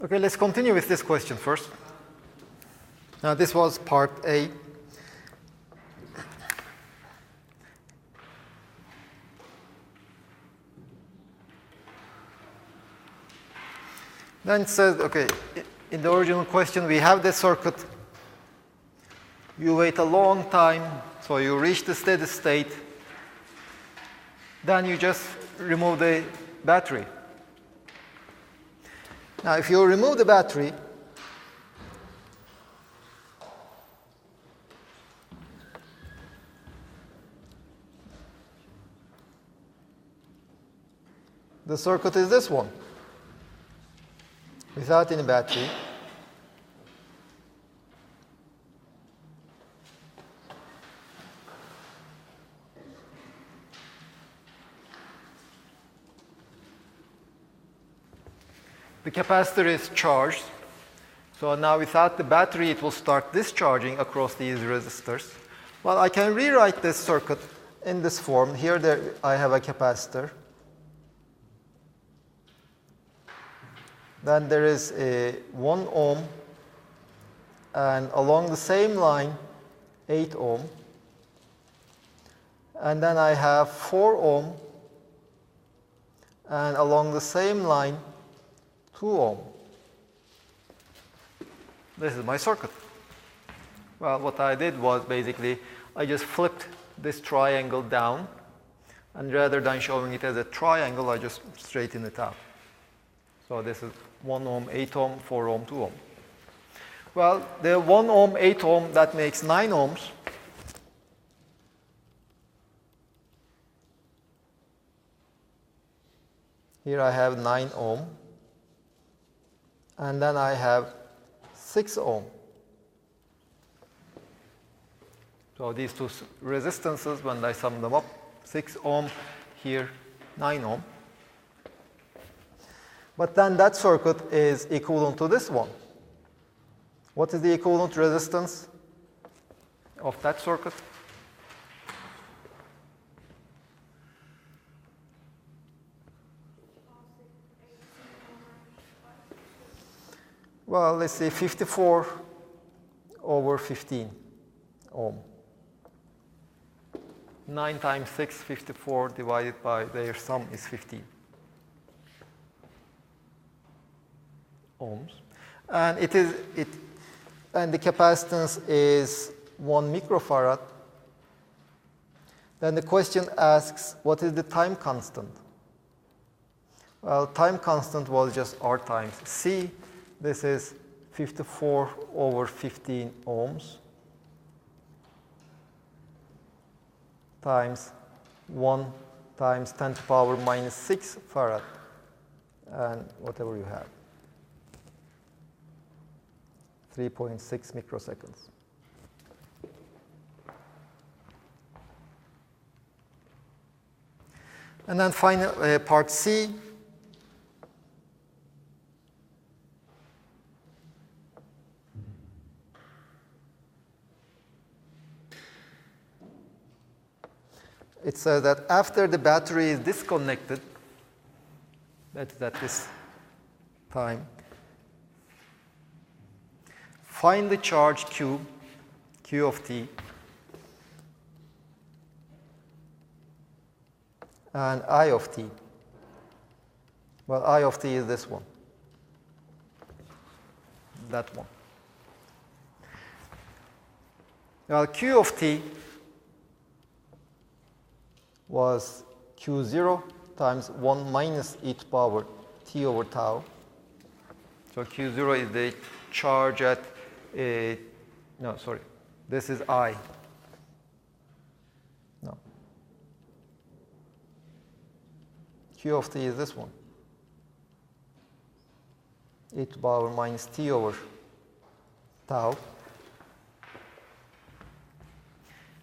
Okay, let's continue with this question first. Now, this was part A. Then it says, okay, in the original question, we have this circuit. You wait a long time, so you reach the steady state. Then you just remove the battery. Now, if you remove the battery, the circuit is this one, without any battery. The capacitor is charged. So now without the battery, it will start discharging across these resistors. Well, I can rewrite this circuit in this form. Here I have a capacitor. Then there is a 1 ohm, and along the same line, 8 ohm. And then I have 4 ohm, and along the same line, 2 ohm. This is my circuit. Well, what I did was basically I just flipped this triangle down, and rather than showing it as a triangle, I just straighten it out. So this is 1 ohm, 8 ohm, 4 ohm, 2 ohm. Well, the 1 ohm, 8 ohm, that makes 9 ohms. Here I have 9 ohm. And then I have 6 ohm. So these two resistances, when I sum them up, 6 ohm, here 9 ohm. But then that circuit is equivalent to this one. What is the equivalent resistance of that circuit? Well, let's say 54 over 15 ohm. 9 times 6, 54, divided by their sum is 15 ohms. And and the capacitance is 1 microfarad. Then the question asks, what is the time constant? Well, time constant was just R times C. This is 54 over 15 ohms times 1 times 10 to the power minus 6 farad, and whatever you have, 3.6 microseconds. And then final part C. It says that after the battery is disconnected, that's at this time, find the charge Q of t, and I of t. Well, I of t is this one, that one. Now, Q of t was Q0 times 1 minus e to the power t over tau. So Q0 is the charge at no, sorry, this is I. No. Q of t is this one. E to the power minus t over tau.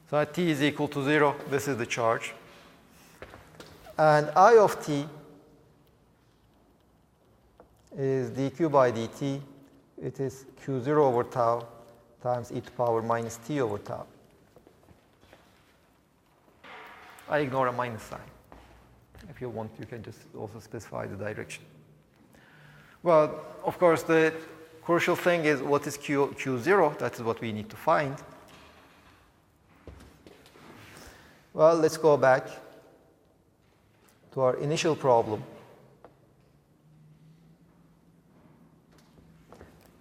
So at t is equal to 0, this is the charge. And I of t is dq by dt. It is q0 over tau times e to the power minus t over tau. I ignore a minus sign. If you want, you can just also specify the direction. Well, of course, the crucial thing is what is Q0? That is what we need to find. Well, let's go back to our initial problem.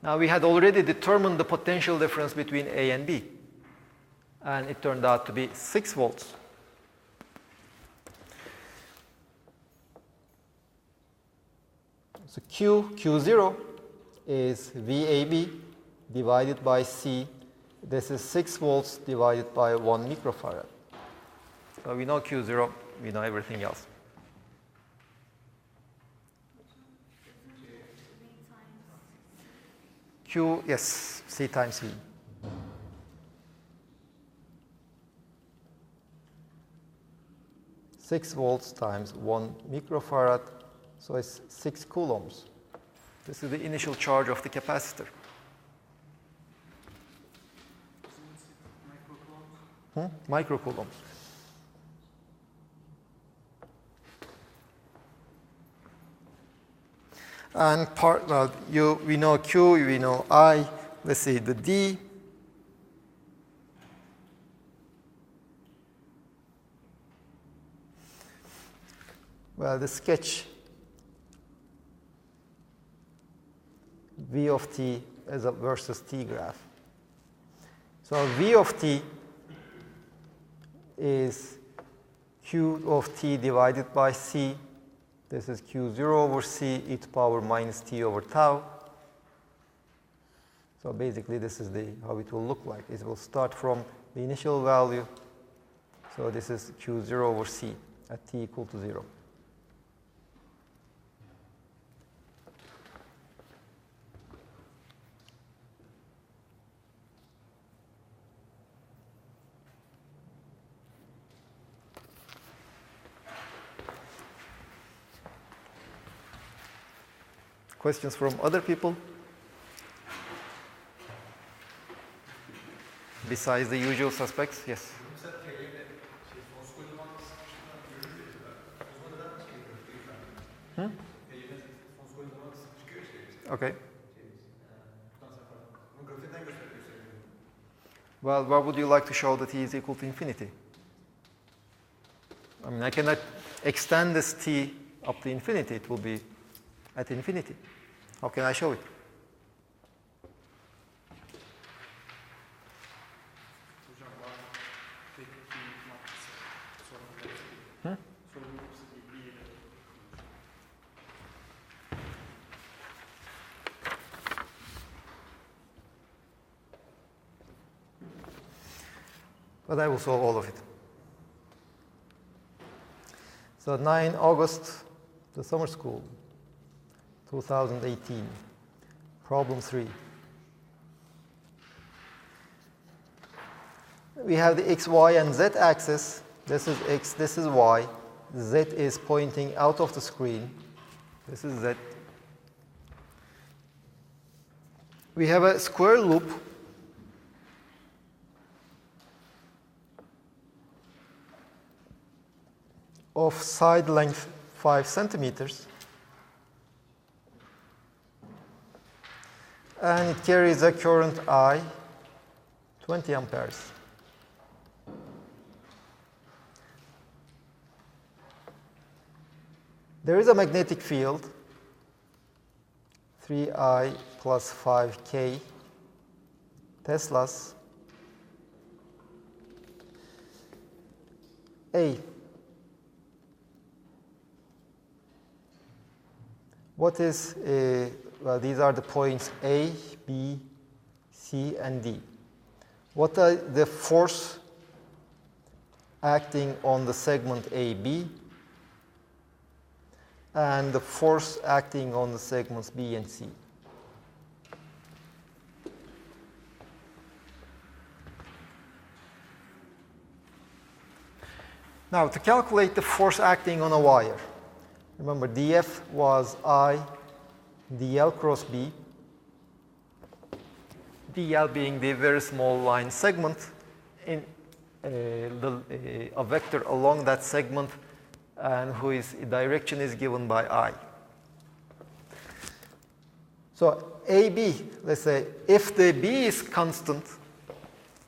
Now, we had already determined the potential difference between A and B, and it turned out to be 6 volts. So Q0 is VAB divided by C. This is 6 volts divided by 1 microfarad. So we know Q0, we know everything else. Q, yes, C times V. Six volts times 1 microfarad, so it's 6 coulombs. This is the initial charge of the capacitor. Microcoulombs. And well, we know Q, we know I. Let's see, the D. Well, the sketch V of t as a versus t graph. So V of t is Q of t divided by C. This is Q0 over C e to the power minus t over tau. So basically, this is how it will look like. It will start from the initial value. So this is Q0 over C at t equal to 0. Questions from other people? Besides the usual suspects? Yes. Okay. Well, where would you like to show that t is equal to infinity? I mean, I cannot extend this t up to infinity. It will be at infinity. How can I show it? But I will solve all of it. So 9 August, the summer school, 2018, problem 3. We have the x, y, and z axis. This is x, this is y. Z is pointing out of the screen. This is z. We have a square loop of side length 5 centimeters. And it carries a current I, 20 amperes. There is a magnetic field, 3I plus 5K Teslas. A. What is well, these are the points A, B, C, and D. What are the force acting on the segment AB and the force acting on the segments B and C? Now, to calculate the force acting on a wire, remember dF was I dl cross B, dl being the very small line segment in a vector along that segment and whose direction is given by I. So AB, let's say, if the B is constant,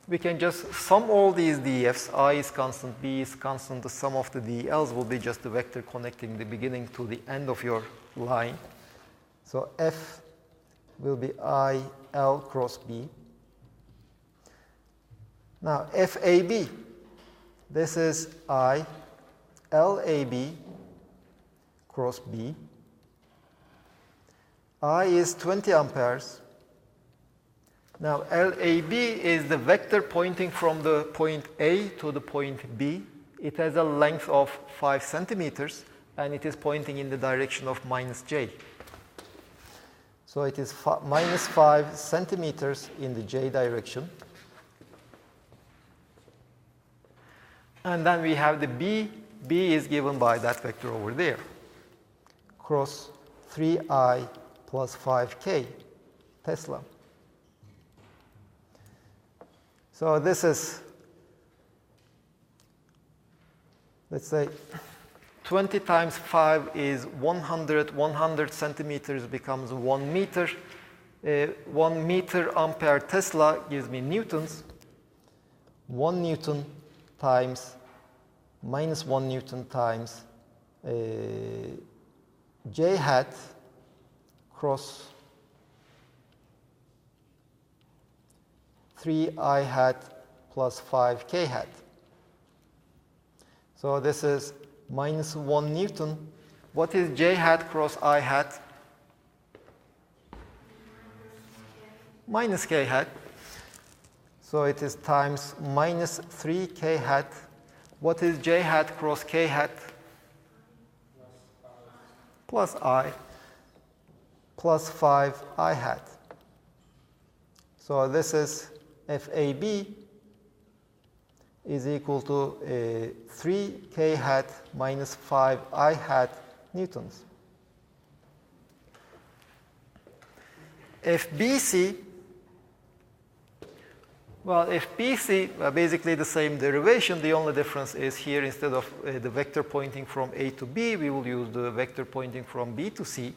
we can just sum all these DFs. I is constant, B is constant. The sum of the DLs will be just the vector connecting the beginning to the end of your line. So F will be IL cross B. Now FAB, this is LAB cross B. I is 20 amperes. Now LAB is the vector pointing from the point A to the point B. It has a length of 5 centimeters and it is pointing in the direction of minus J. So it is minus 5 centimeters in the J direction. And then we have the B. B is given by that vector over there. Cross 3I plus 5K Tesla. So this is, let's say, 20 times 5 is 100. 100 centimeters becomes 1 meter. 1 meter ampere Tesla gives me newtons. 1 Newton times minus 1 Newton times J hat cross 3I hat plus 5K hat. So this is minus 1 Newton. What is J hat cross I hat? Minus K hat. So it is times minus 3K hat. What is J hat cross K hat? Plus I plus 5I hat. So this is FAB is equal to 3K hat minus 5I hat newtons. FBC, well, FBC, basically the same derivation. The only difference is here, instead of the vector pointing from A to B, we will use the vector pointing from B to C.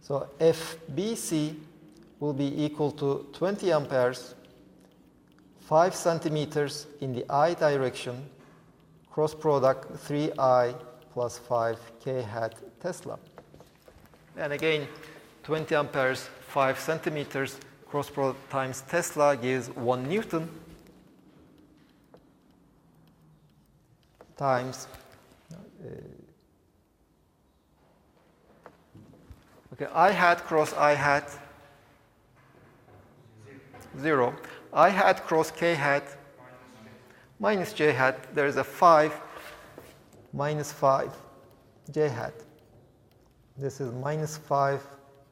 So FBC will be equal to 20 amperes, 5 centimeters in the I direction, cross product 3I plus 5K hat Tesla. And again, 20 amperes, 5 centimeters, cross product times Tesla gives 1 Newton times okay, I hat cross I hat 0. I hat cross K hat minus J hat. There is a 5 minus 5 J hat. This is minus 5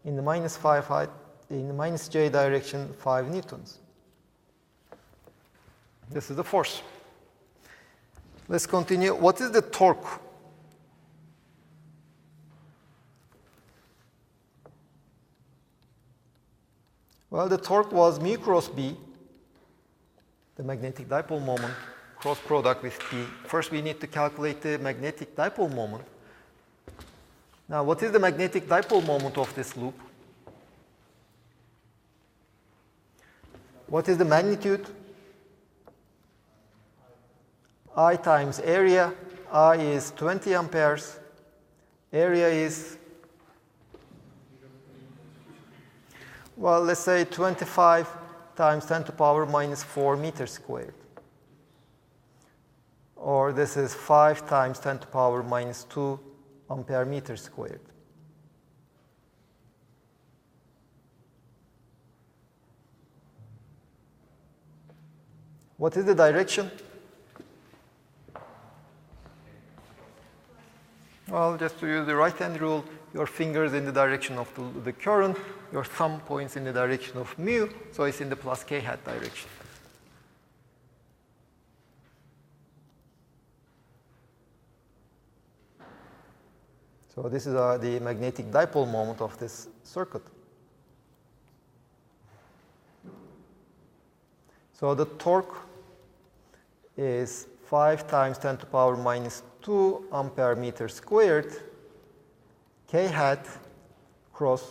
in the minus 5 height. In the minus J direction, 5 newtons. This is the force. Let's continue. What is the torque? Well, the torque was mu cross B, the magnetic dipole moment, cross product with P. First, we need to calculate the magnetic dipole moment. Now, what is the magnetic dipole moment of this loop? What is the magnitude? I times area. I is 20 amperes. Area is, well, let's say 25 times 10 to the power minus 4 meters squared. Or this is 5 times 10 to the power minus 2 ampere meters squared. What is the direction? Well, just to use the right-hand rule, your fingers in the direction of the current, your thumb points in the direction of mu, so it's in the plus K hat direction. So this is the magnetic dipole moment of this circuit. So the torque is 5 times 10 to the power minus 2 ampere meter squared. K hat cross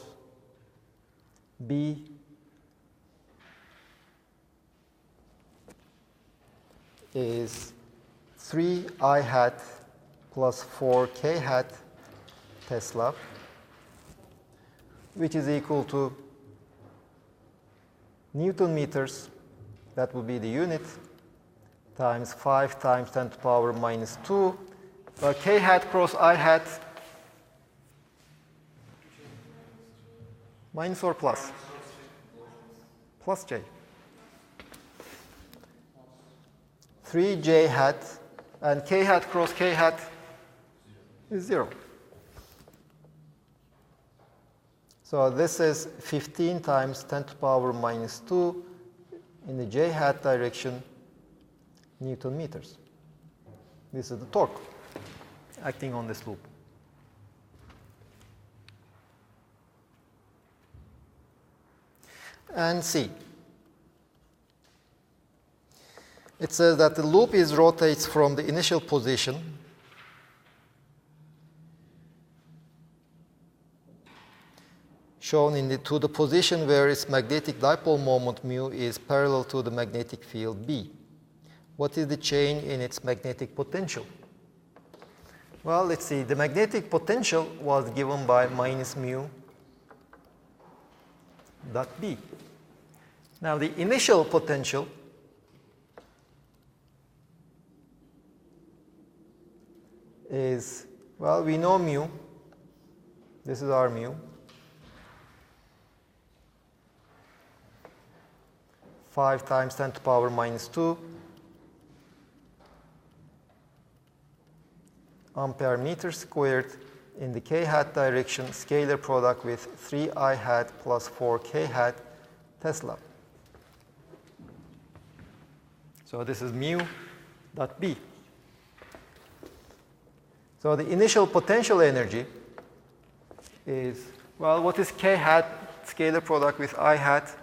B is 3I hat plus 4K hat Tesla, which is equal to Newton meters, that would be the unit, times 5 times 10 to the power minus 2, K hat cross I hat, minus or plus? Plus J. 3J hat, and K hat cross K hat is 0. So this is 15 times 10 to the power minus 2 in the J hat direction, Newton meters. This is the torque acting on this loop. And C. It says that the loop rotates from the initial position shown to the position where its magnetic dipole moment mu is parallel to the magnetic field B. What is the change in its magnetic potential? Well, let's see. The magnetic potential was given by minus mu dot B. Now, the initial potential is, well, we know mu. This is our mu. 5 times 10 to the power minus 2 ampere meter squared in the K hat direction, scalar product with 3I hat plus 4K hat Tesla. So this is mu dot B. So the initial potential energy is, well, what is K hat scalar product with I hat?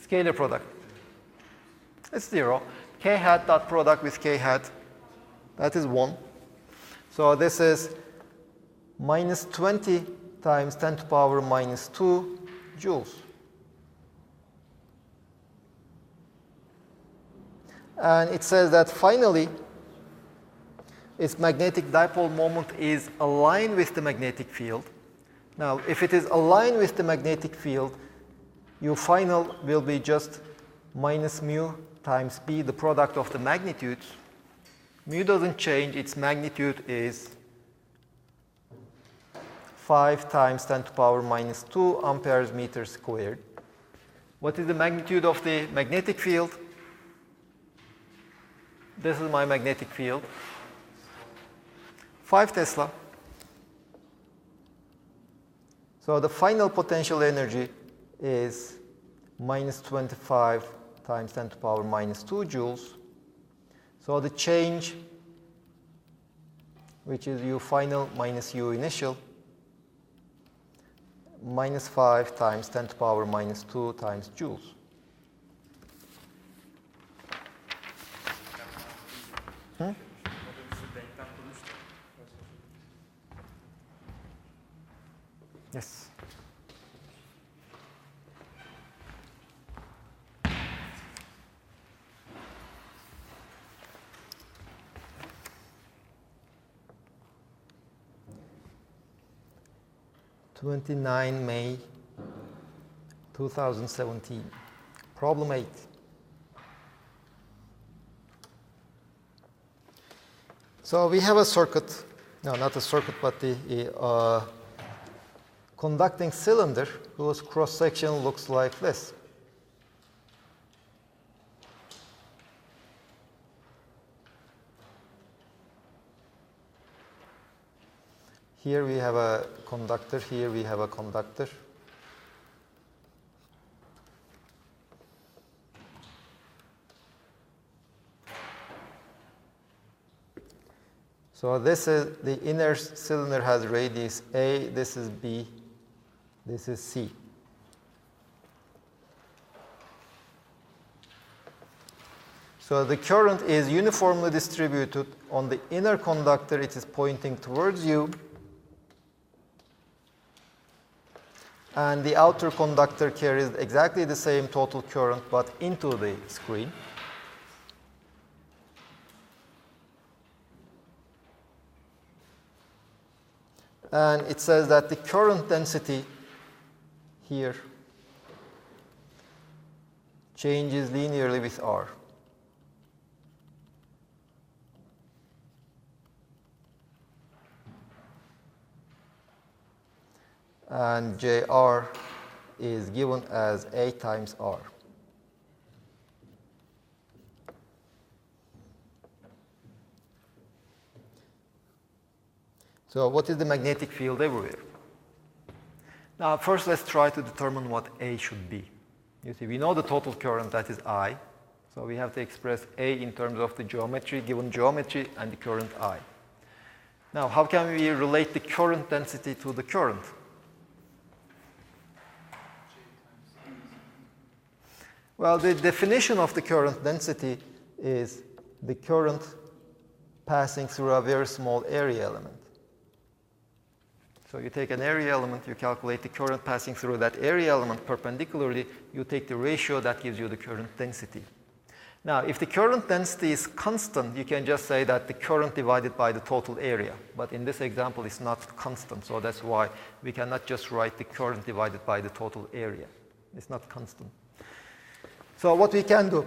Scalar product. It's 0. K hat dot product with K hat, that is 1. So this is minus 20 times 10 to the power minus 2 joules. And it says that finally, its magnetic dipole moment is aligned with the magnetic field. Now, if it is aligned with the magnetic field, your final will be just minus mu times B, the product of the magnitudes. Mu doesn't change. Its magnitude is 5 times 10 to the power minus 2 amperes meter squared. What is the magnitude of the magnetic field? This is my magnetic field. 5 Tesla. So the final potential energy is minus 25 times 10 to the power minus 2 joules. So the change, which is U final minus U initial, minus 5 times 10 to the power minus 2 times joules. Yes. May 2017. Problem 8. So we have a circuit, no, not a circuit, but the conducting cylinder whose cross-section looks like this. Here we have a conductor, here we have a conductor. So this is the inner cylinder has radius A, this is B, this is C. So the current is uniformly distributed. On the inner conductor, it is pointing towards you. And the outer conductor carries exactly the same total current but into the screen. And it says that the current density here changes linearly with R. And JR is given as A times R. So what is the magnetic field everywhere? Now first let's try to determine what A should be. You see, we know the total current, that is I. So we have to express A in terms of the geometry, given geometry, and the current I. Now how can we relate the current density to the current? Well, the definition of the current density is the current passing through a very small area element. So you take an area element, you calculate the current passing through that area element perpendicularly, you take the ratio that gives you the current density. Now, if the current density is constant, you can just say that the current divided by the total area. But in this example, it's not constant, so that's why we cannot just write the current divided by the total area. It's not constant. So what we can do,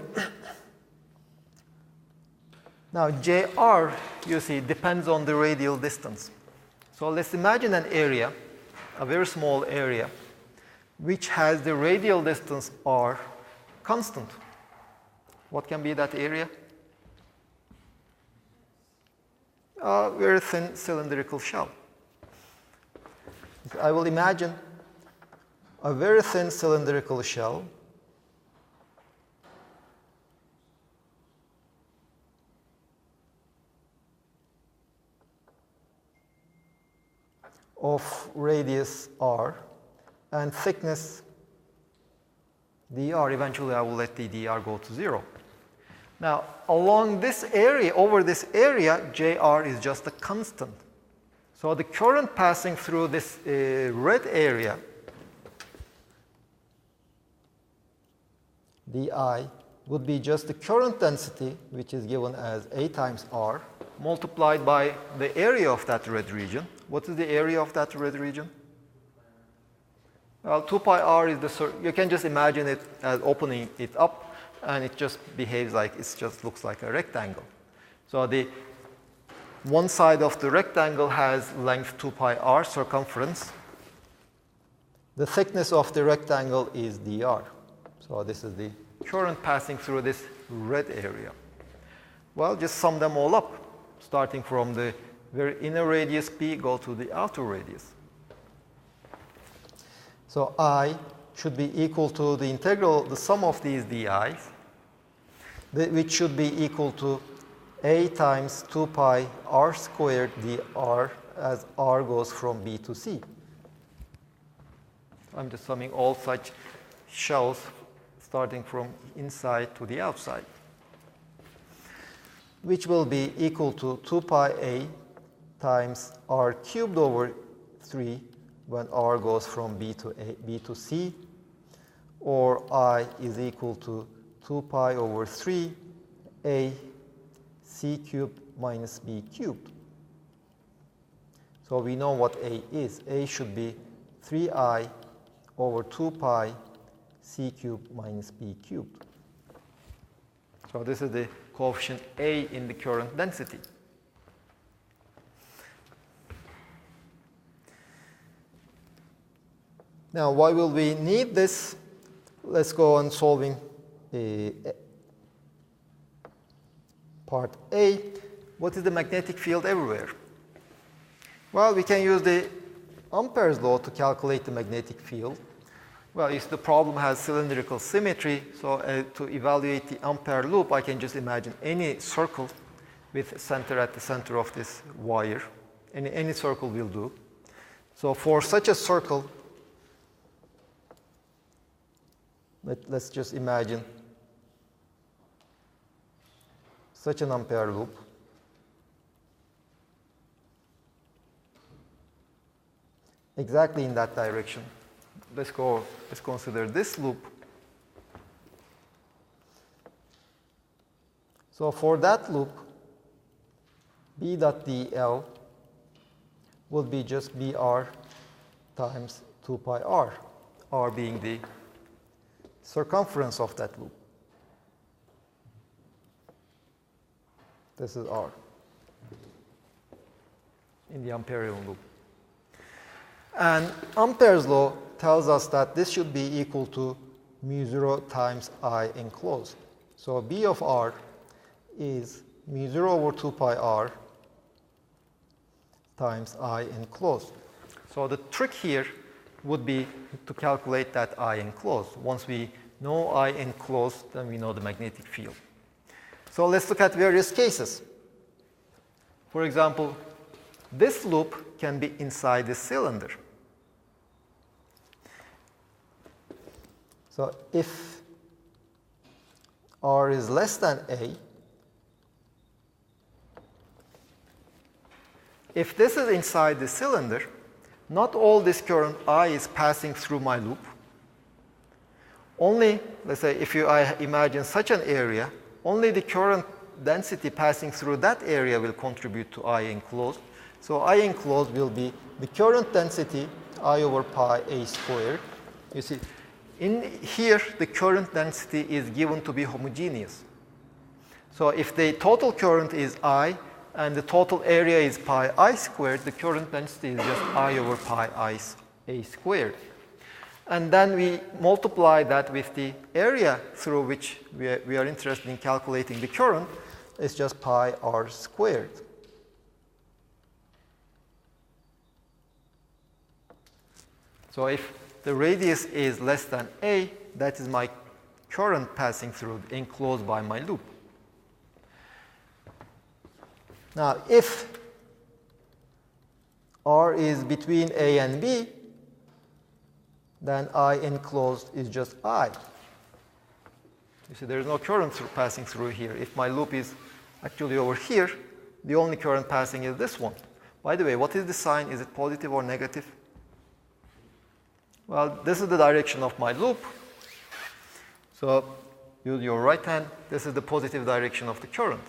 now JR, you see, depends on the radial distance. So let's imagine an area, a very small area, which has the radial distance R constant. What can be that area? A very thin cylindrical shell. I will imagine a very thin cylindrical shell of radius R and thickness dr. Eventually I will let the dr go to 0. Now along this area, over this area, JR is just a constant. So the current passing through this red area, dI, would be just the current density, which is given as A times R, multiplied by the area of that red region. What is the area of that red region? Well, 2 pi r is the, you can just imagine it as opening it up, and it just behaves like, it just looks like a rectangle. So the one side of the rectangle has length 2 pi r circumference. The thickness of the rectangle is dr. So this is the current passing through this red area. Well, just sum them all up, starting from the very inner radius P, go to the outer radius. So I should be equal to the integral, the sum of these di's, which should be equal to A times 2 pi r squared dr as r goes from B to C. I'm just summing all such shells starting from inside to the outside, which will be equal to 2 pi A times r cubed over 3 when r goes from B to C, or I is equal to 2 pi over 3 A C cubed minus B cubed. So we know what A is. A should be 3I over 2 pi C cubed minus B cubed. So this is the coefficient A in the current density. Now, why will we need this? Let's go on solving part A. What is the magnetic field everywhere? Well, we can use the Ampere's law to calculate the magnetic field. Well, if the problem has cylindrical symmetry, so to evaluate the Ampere loop, I can just imagine any circle with a center at the center of this wire. Any circle will do. So for such a circle, let's just imagine such an Ampere loop. Exactly in that direction. let's consider this loop. So for that loop, B dot dl would be just Br times 2 pi r, r being the circumference of that loop. This is r in the Amperian loop. And Ampere's law tells us that this should be equal to mu0 times I enclosed. So B of r is mu0 over 2 pi r times I enclosed. So the trick here would be to calculate that I enclosed. Once we know I enclosed, then we know the magnetic field. So let's look at various cases. For example, this loop can be inside the cylinder. So if R is less than A, if this is inside the cylinder, not all this current I is passing through my loop. Only, let's say, if I imagine such an area, only the current density passing through that area will contribute to I enclosed. So I enclosed will be the current density I over pi A squared. You see, in here, the current density is given to be homogeneous. So if the total current is I, and the total area is pi I squared, the current density is just I over pi I A squared. And then we multiply that with the area through which we are interested in calculating the current. It's just pi r squared. So if the radius is less than A, that is my current passing through, enclosed by my loop. Now, if R is between A and B, then I enclosed is just I. You see, there is no current passing through here. If my loop is actually over here, the only current passing is this one. By the way, what is the sign? Is it positive or negative? Well, this is the direction of my loop. So use your right hand. This is the positive direction of the current.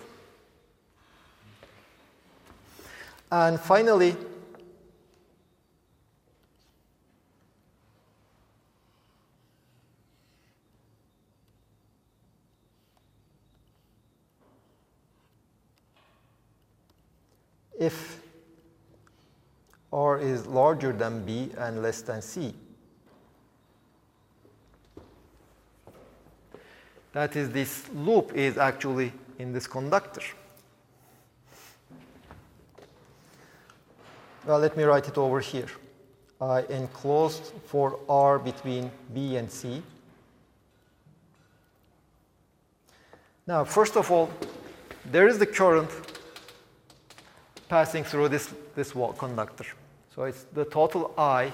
And finally, if R is larger than B and less than C, that is, this loop is actually in this conductor. Well, let me write it over here. I enclosed for R between B and C. Now, first of all, there is the current passing through this conductor. So it's the total I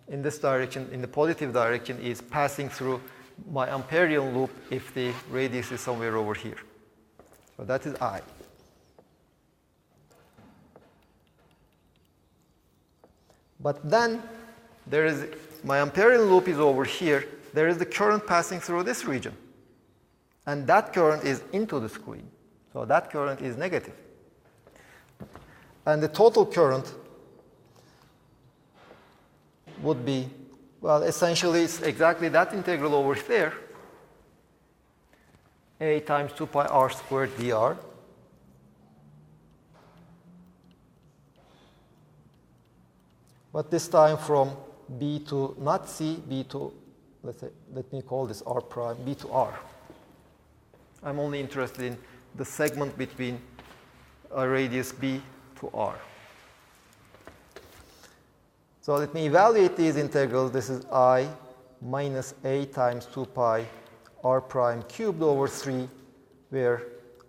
in this direction, in the positive direction, is passing through my Amperian loop if the radius is somewhere over here. So that is I. But then there is, my Amperian loop is over here. There is the current passing through this region. And that current is into the screen. So that current is negative. And the total current would be, well, essentially it's exactly that integral over there, A times 2 pi r squared dr. But this time from B to not C, B to, let me call this R prime, B to R. I'm only interested in the segment between a radius B to R. So let me evaluate these integrals. This is I minus A times 2 pi R prime cubed over 3, where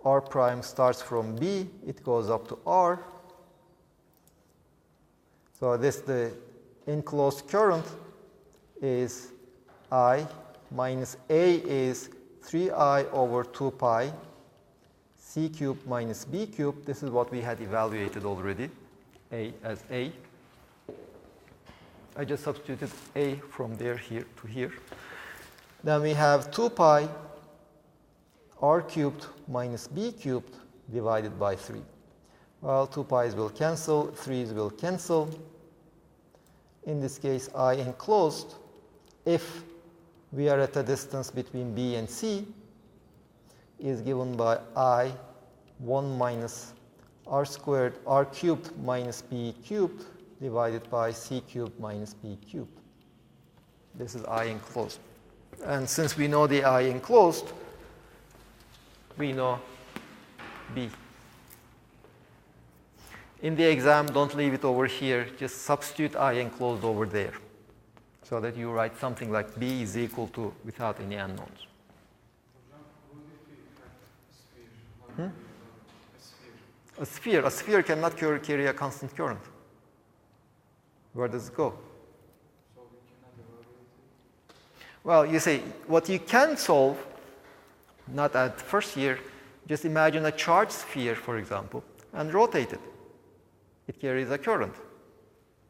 R prime starts from B, it goes up to R. So this, the enclosed current is I minus A is 3I over 2 pi C cubed minus B cubed. This is what we had evaluated already, A as A. I just substituted a from there here to here. Then we have 2 pi r cubed minus b cubed divided by 3. Well, 2 pi's will cancel, 3's will cancel. In this case, I enclosed, if we are at a distance between b and c, is given by I 1 minus r squared, r cubed minus b cubed divided by c cubed minus b cubed. This is I enclosed. And since we know the I enclosed, we know b. In the exam, don't leave it over here. Just substitute I enclosed over there so that you write something like b is equal to without any unknowns. A sphere cannot carry a constant current. Where does it go? Well, you see, what you can solve, not at first year, just imagine a charged sphere, for example, and rotate it. It carries a current.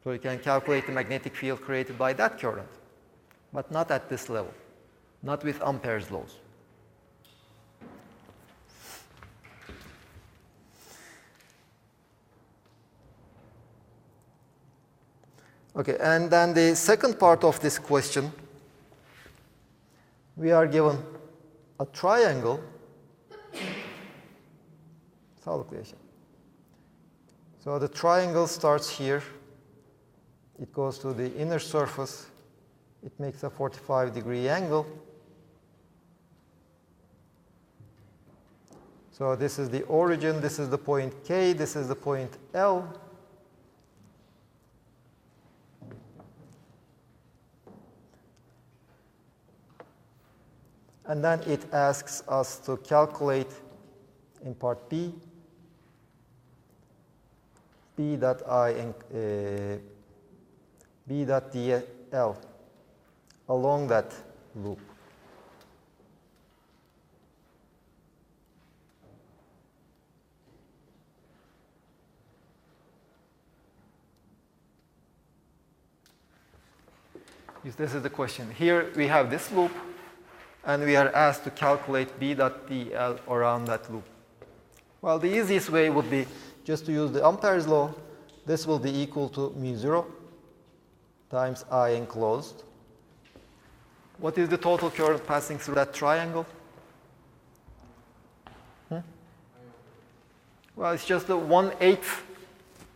So you can calculate the magnetic field created by that current, but not at this level, not with Ampere's laws. Okay, and then the second part of this question, we are given a triangle. So the triangle starts here. It goes to the inner surface. It makes a 45-degree angle. So this is the origin. This is the point K. This is the point L. And then it asks us to calculate in part B, B dot dl along that loop. This is the question. Here we have this loop, and we are asked to calculate B dot dl around that loop. Well, the easiest way would be just to use the Ampere's law. This will be equal to mu0 times I enclosed. What is the total current passing through that triangle? Well, it's just the 1/8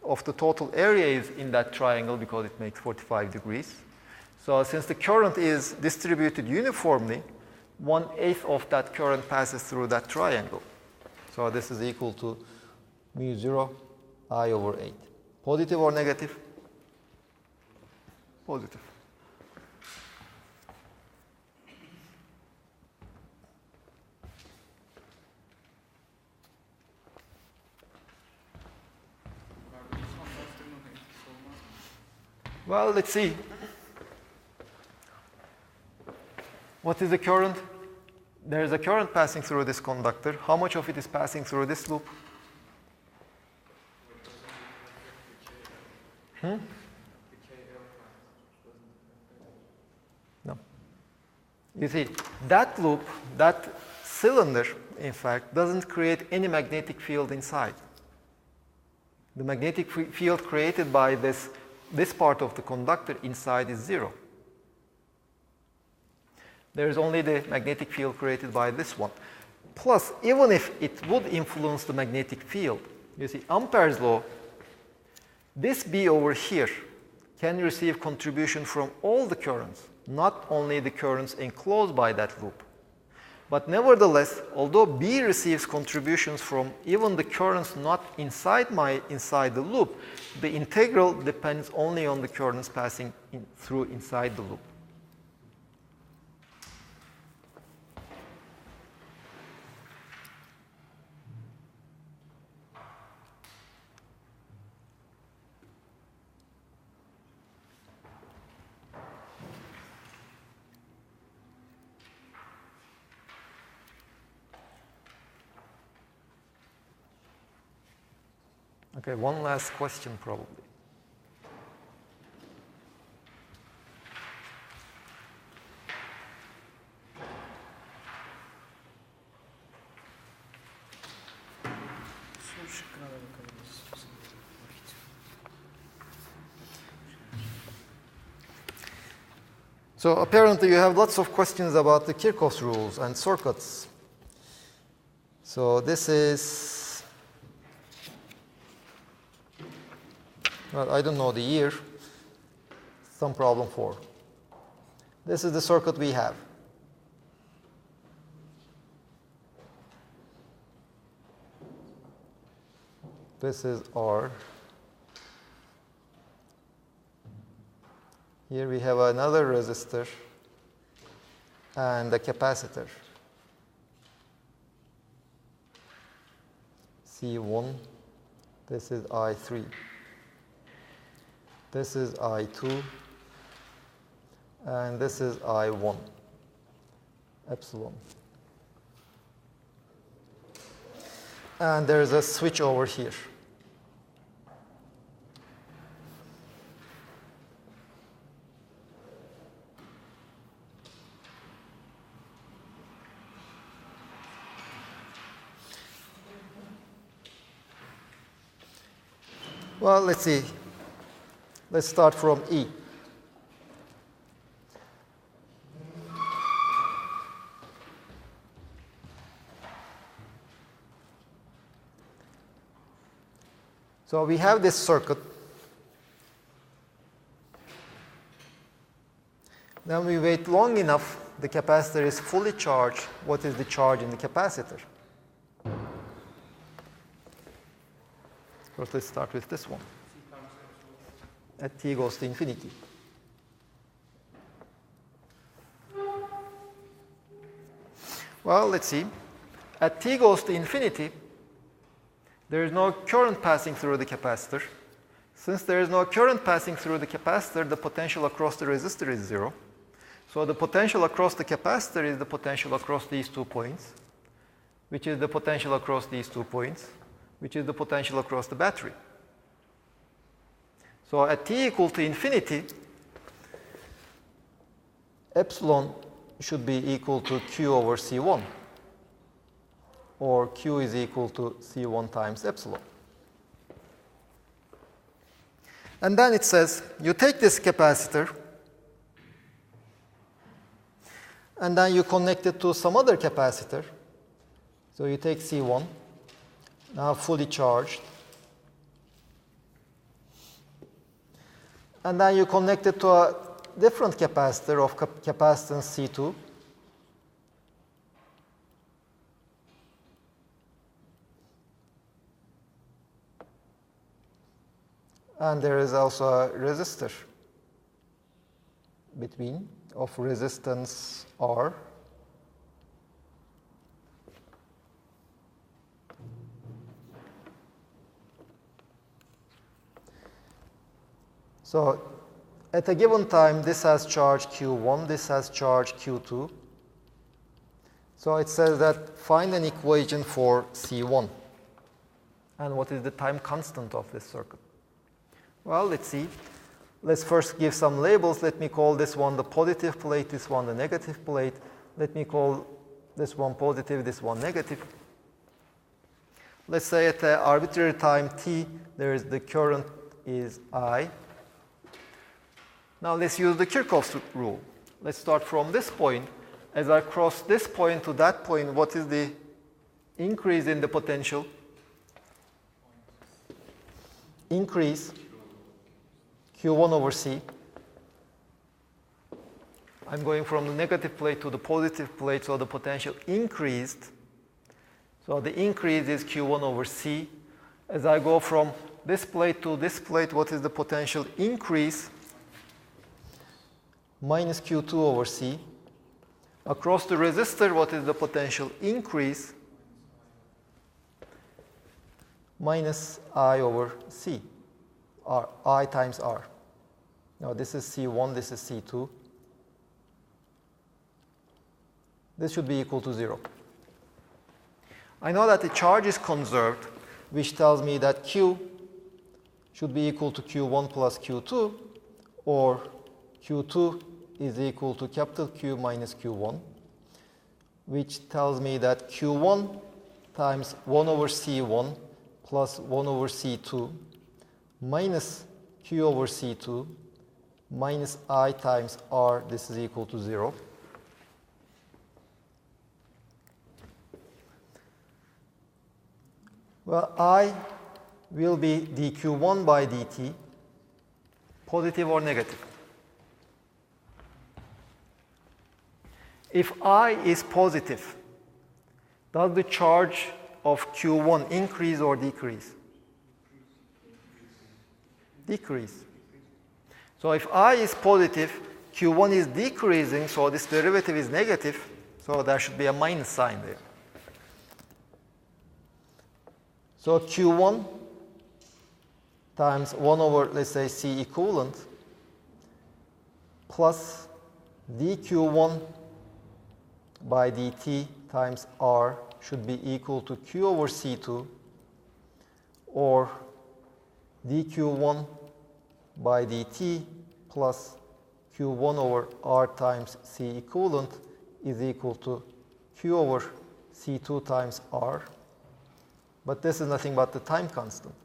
of the total area is in that triangle because it makes 45 degrees. So since the current is distributed uniformly, 1/8 of that current passes through that triangle. So this is equal to mu0 I over 8. Positive or negative? Positive. Well, let's see. What is the current? There is a current passing through this conductor. How much of it is passing through this loop? No. You see, that loop, that cylinder, in fact, doesn't create any magnetic field inside. The magnetic field created by this part of the conductor inside is 0. There is only the magnetic field created by this one. Plus, even if it would influence the magnetic field, you see, Ampere's law, this B over here can receive contribution from all the currents, not only the currents enclosed by that loop. But nevertheless, although B receives contributions from even the currents not inside the loop, the integral depends only on the currents passing through inside the loop. Okay, one last question probably. So apparently you have lots of questions about the Kirchhoff's rules and circuits. So this is, well, I don't know the year, some problem 4. This is the circuit we have. This is R. Here we have another resistor and a capacitor. C1, this is I3. This is I2, and this is I1, epsilon. And there's a switch over here. Well, let's see. Let's start from E. So we have this circuit. Then we wait long enough, the capacitor is fully charged. What is the charge in the capacitor? First, let's start with this one. At t goes to infinity. Well, let's see. At t goes to infinity, there is no current passing through the capacitor. Since there is no current passing through the capacitor, the potential across the resistor is 0. So the potential across the capacitor is the potential across these 2 points, which is the potential across these 2 points, which is the potential across the battery. So at t equal to infinity, epsilon should be equal to Q over C1, or Q is equal to C1 times epsilon. And then it says, you take this capacitor, and then you connect it to some other capacitor. So you take C1, now fully charged. And then you connect it to a different capacitor of capacitance C2. And there is also a resistor between of resistance R. So at a given time, this has charge Q1, this has charge Q2. So it says that find an equation for C1. And what is the time constant of this circuit? Well, let's see. Let's first give some labels. Let me call this one the positive plate, this one the negative plate. Let me call this one positive, this one negative. Let's say at an arbitrary time t, there is the current is I. Now let's use the Kirchhoff's rule. Let's start from this point. As I cross this point to that point, what is the increase in the potential? Increase Q1 over C. I'm going from the negative plate to the positive plate, so the potential increased. So the increase is Q1 over C. As I go from this plate to this plate, what is the potential increase? Minus Q2 over C. Across the resistor, what is the potential increase? Minus I over C, R, I times R. Now this is C1, this is C2. This should be equal to 0. I know that the charge is conserved, which tells me that Q should be equal to Q1 plus Q2, or Q2 is equal to capital Q minus Q1, which tells me that Q1 times 1 over C1 plus 1 over C2 minus Q over C2 minus I times R, this is equal to 0. Well, I will be dq1 by dt, positive or negative. If I is positive, does the charge of Q1 increase or decrease? Decrease. So if I is positive, Q1 is decreasing, so this derivative is negative, so there should be a minus sign there. So Q1 times 1 over, let's say, C equivalent plus dQ1 by dt times R should be equal to Q over C2, or dQ1 by dt plus Q1 over R times C equivalent is equal to Q over C2 times R. But this is nothing but the time constant.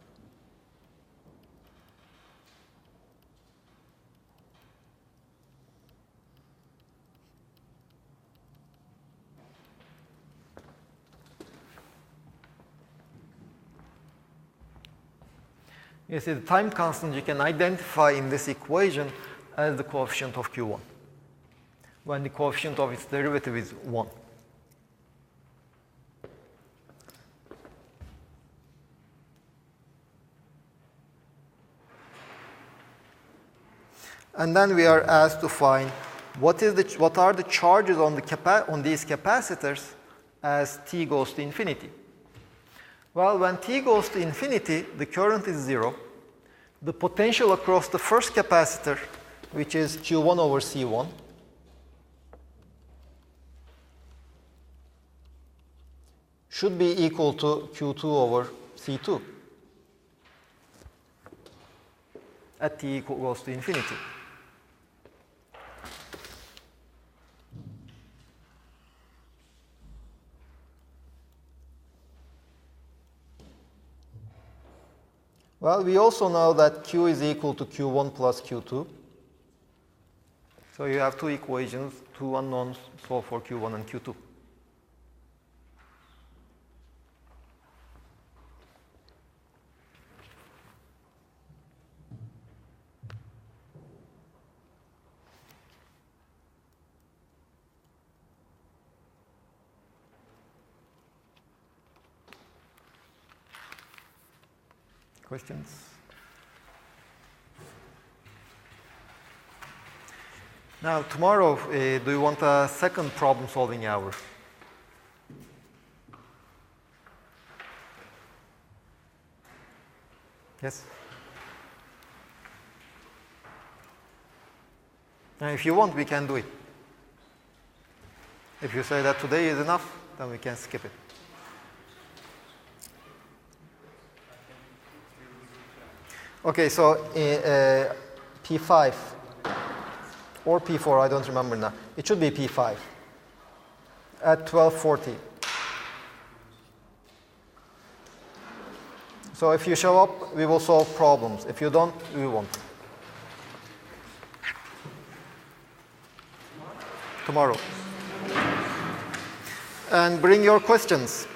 You see, the time constant you can identify in this equation as the coefficient of Q1, when the coefficient of its derivative is 1. And then we are asked to find what are the charges on these capacitors as t goes to infinity. Well, when t goes to infinity, the current is 0. The potential across the first capacitor, which is Q1 over C1, should be equal to Q2 over C2 at t goes to infinity. Well, we also know that Q is equal to Q1 plus Q2. So you have two equations, two unknowns, solve for Q1 and Q2. Questions? Now, tomorrow, do you want a second problem-solving hour? Yes? Now, if you want, we can do it. If you say that today is enough, then we can skip it. Okay, so P5 or P4, I don't remember now. It should be P5 at 12:40. So if you show up, we will solve problems. If you don't, we won't. Tomorrow. And bring your questions.